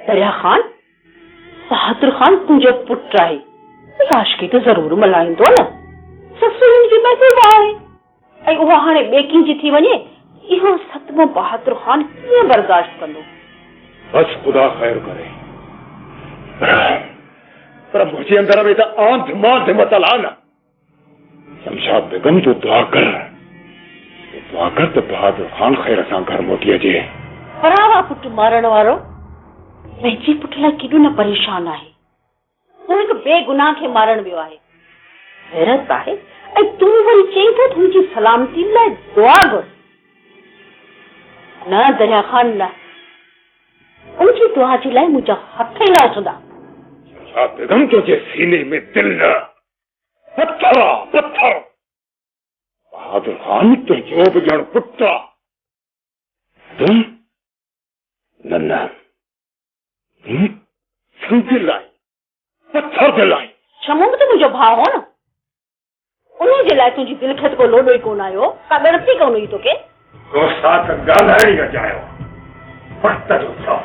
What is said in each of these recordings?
दरिया खान, बहादुर खान तुंहिंजो पुटु आहे, आशिकी त ज़रूर मल्हाईंदो न। ससुरनि जी महबूबा आहे ऐं उहा हाणे ॿिए कंहिंजी थी वञे, इहो सतमो बहादुर खान कीअं बर्दाश्त कंदो? बस खुदा ख़ैर करे। पर मुंहिंजे अंदर में त आंध मांध मतल आहे न। शमशाद बेगम तूं दुआ कर त बहादुर खान ख़ैर सां घर मोटी अचे। परावा पुटु मारण वारो पंहिंजे पुट लाइ केॾो न परेशान आहे। हू हिकु बेगुनाह खे मारण वियो आहे। हैरत आहे, ऐं तूं वरी चई थो तुंहिंजी सलामती लाइ दुआ घुर। न दरिया खान न, उनजी दुआ जे लाइ मुंहिंजा हथ ई न उथंदा। बेगम तुंहिंजे सीने में दिल न, पत्थर पत्थर। बहादुर खान तुंहिंजो बि ॼण पुटु आहे। न दिल आहे, पत्थर दिल आहे। छमो त मुंहिंजो भाउ हो न, उन जे लाइ तुंहिंजी दिलि खे त को लोॾो ई कोन आयो, का ॻणती कोन हुई तोखे। तो साथ ॻाल्हाइण ई अचायो, वक़्त जो थियो।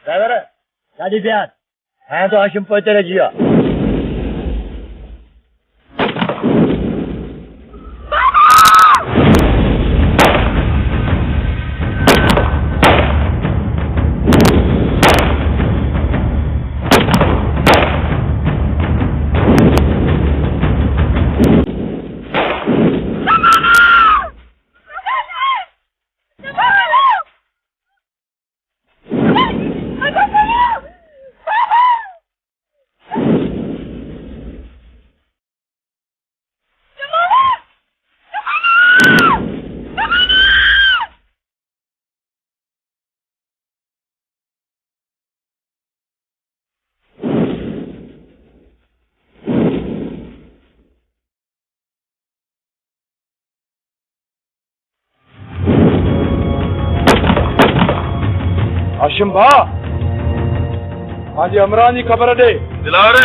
ड्राइवर गाड़ी तैयार है तो हाशिम पहुंचे रहिए। हाशिम भा मांजी अमरान जी खबर दे। दिलावर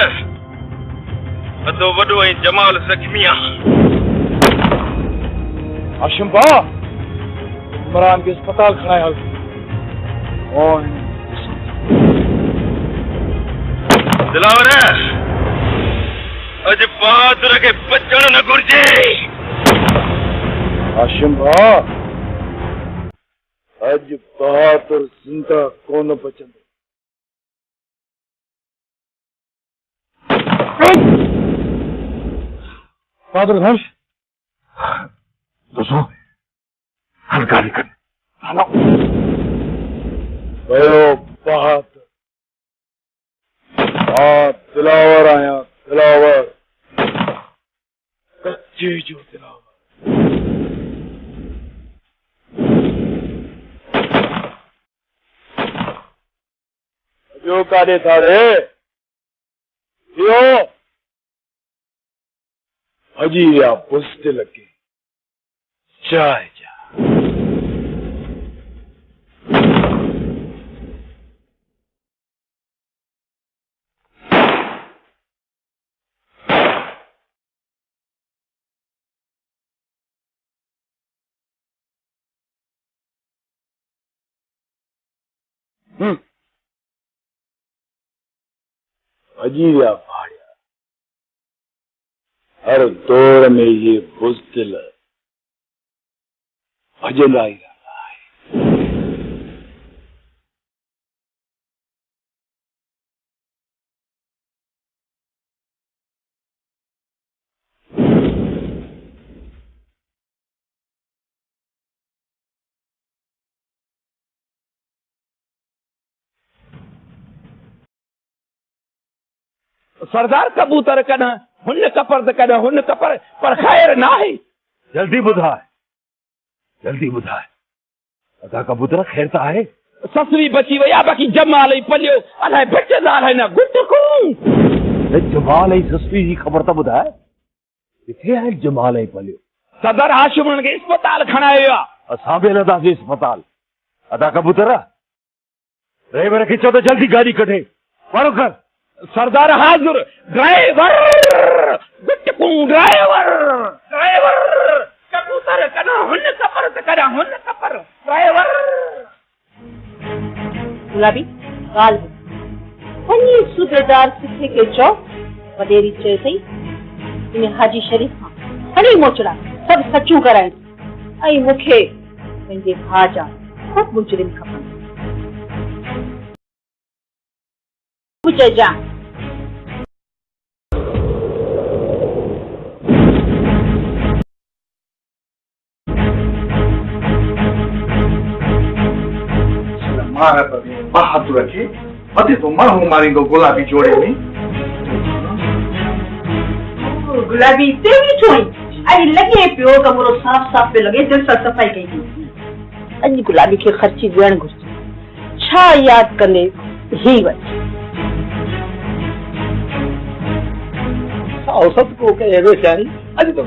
अदो वडो ऐं जमाल जख्मी आहे। हाशिम भा इमरान के अस्पताल खणाए हल। दिलावर अज बहादुर के बचण न घुर्जे। हाशिम भा अज बहादुर जिंदा कोन बचंदो। बहादुर हर्ष दोस्तों हल्का निकल हेलो भयो बहादुर दिलावर आया दिलावर कच्चे जो दिलावर जो काले थारे यो हजी या पुस्ते लगे चाय जा अजीया भाड़िया हर दौर में ये बुज़दिल भजला ही रहा है। सरदार कबूतर कन हुन कपर त कन हुन कपर पर खैर ना है। जल्दी बुधाए अदा कबूतर खैर त आहे। ससरी बची वया बाकी जमाल ही पलियो अलाए बचदार है ना गुटकू जमाल ही ससरी जी खबर त बुधाए किथे है जमाल ही पलियो। सदर हाशिम के अस्पताल खणायो असां बि लदासी अस्पताल। अदा कबूतर ड्राइवर खे चओ त जल्दी गाड़ी कढे वारो कर। सरदार हाजुर ड्राइवर गुटकू ड्राइवर कबूतर कना हुन कपर त कना हुन कपर ड्राइवर। गुलाबी गाल वञी सूबेदार सिखे के चौ वडेरी चए थई इन हाजी शरीफ खां खणी मोचड़ा सब सचूं कराए ऐं मूंखे पंहिंजे भाउ जा सभु मुजरिम खपनि। चइजां बहादुर खे अधे तो माण्हू मारींदो गुलाबी जोड़े में। गुलाबी हिते बीठो ऐं लॻे पियो कमरो साफ़ साफ़ पियो लॻे दिलि सां सफ़ाई कई थी। अॼु गुलाबी खे ख़र्ची ॾियणु घुरिजे। छा यादि कंदे ही वञ सदको कहे वेचारी अॼु तो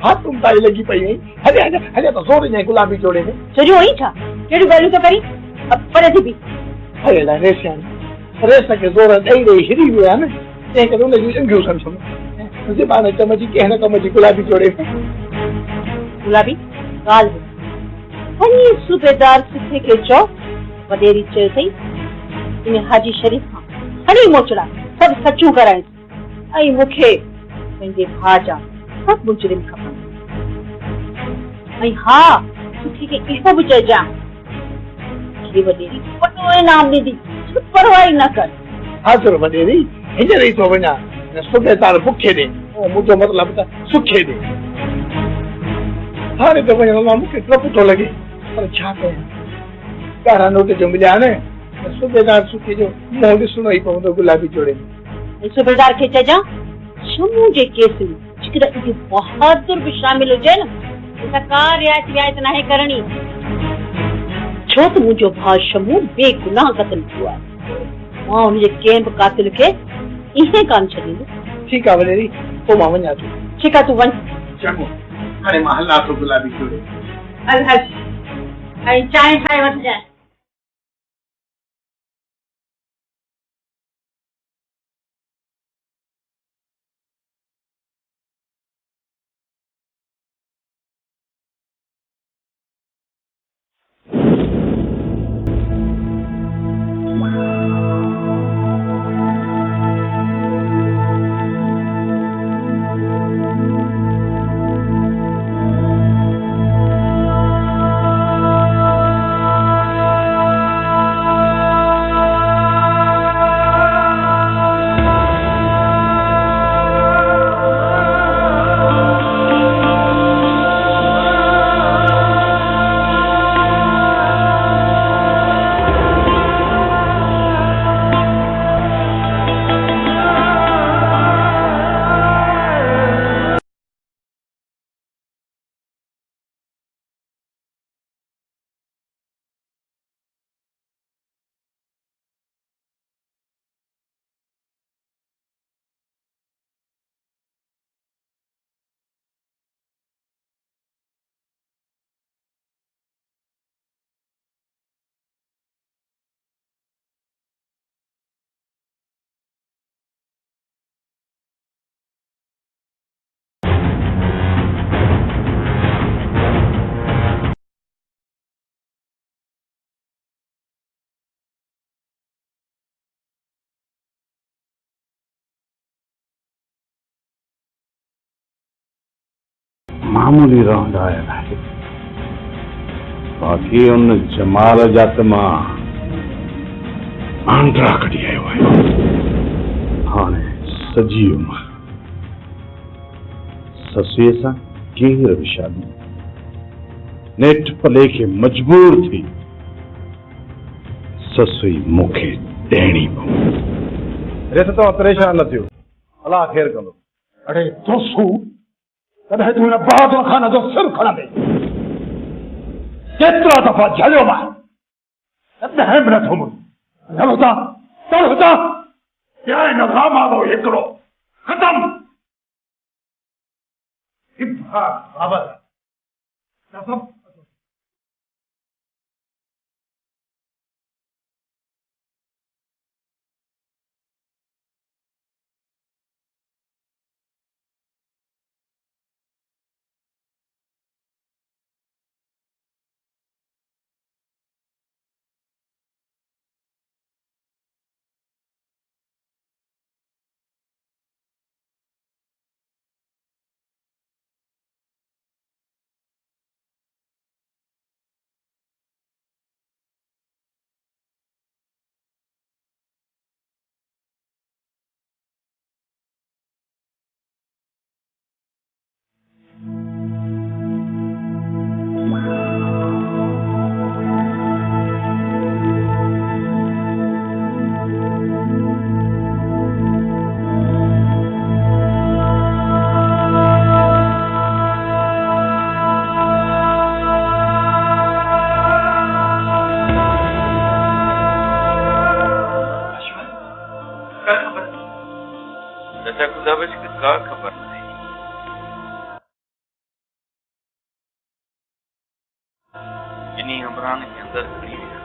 हाथ तुम ताई लगी पई हुई। हले हले हले तो जोर ॾिजांइ गुलाबी जोड़े में। सॼो आई छा कहिड़ियूं ॻाल्हियूं था करी परे थी बि। हले ला रेस के जोर ॾेई ॾेई हिरी विया न तंहिं करे उनजी अंगियूं सम्झो ज़बान कम जी कंहिं न कम जी गुलाबी जोड़े में। गुलाबी ॻाल्हि वञी सूबेदार सिखे के चओ वडेरी चए थई इन हाजी शरीफ खां खणी मोचड़ा सब सचूं कराइस ऐं मूंखे पंहिंजे भाउ जा सब मुजरिम खपनि ऐं हा सुठी के इहो बि चइजां कि वॾेरी वॾो इनाम ॾींदी परवाही न कर। हाज़ुर वॾेरी हींअर ई थो वञा सुबह तार बुखे ॾे मुंहिंजो मतिलबु त सुखे ॾे हाणे त वञण लाइ मूंखे डपु थो लॻे पर छा कयां 11 नोट जो मिलिया न सूबेदार सुखे जो मुंहुं ॾिसणो ई पवंदो गुलाबी जोड़े में। सूबेदार खे चइजां शमू जे केस में जेकर इहो बहादुर भी शामिल हुजे न त का रियायत नाहे करणी छो त मुंहिंजो भाउ शमू बेगुनाह क़त्ल थियो आहे मां हुनजे कंहिं बि कातिल खे इहे कान छॾींदो। ठीकु आहे वॾेरी पोइ मां वञा थो। ठीकु आहे तूं वञ चङो हाणे मां हलां थो गुलाबी जोड़े हल हल ऐं चांहि ठाहे वठजांइ। मामूली रहंदा आहे बाक़ी उन जमाल जा त मां आंध्रा कढी आयो आहियां हाणे सॼी उमिरि ससुअ सां केर बि शादी नेठ पले खे मजबूर थी ससु ई मूंखे ॾियणी पवंदी। ॾिस तव्हां परेशान न थियो अलाह ख़ैर कंदो। अरे दोस्तू कॾहिं तूं हिन बहादुर ख़ान जो सिर खणंदे केतिरा दफ़ा झलियो मां कॾहिं बि नथो मुड़ चलो क्या नज़ाम आ गयो हिकिड़ो ख़तम का खबर नहीं इन्हीं हमरान के अंदर खड़ी है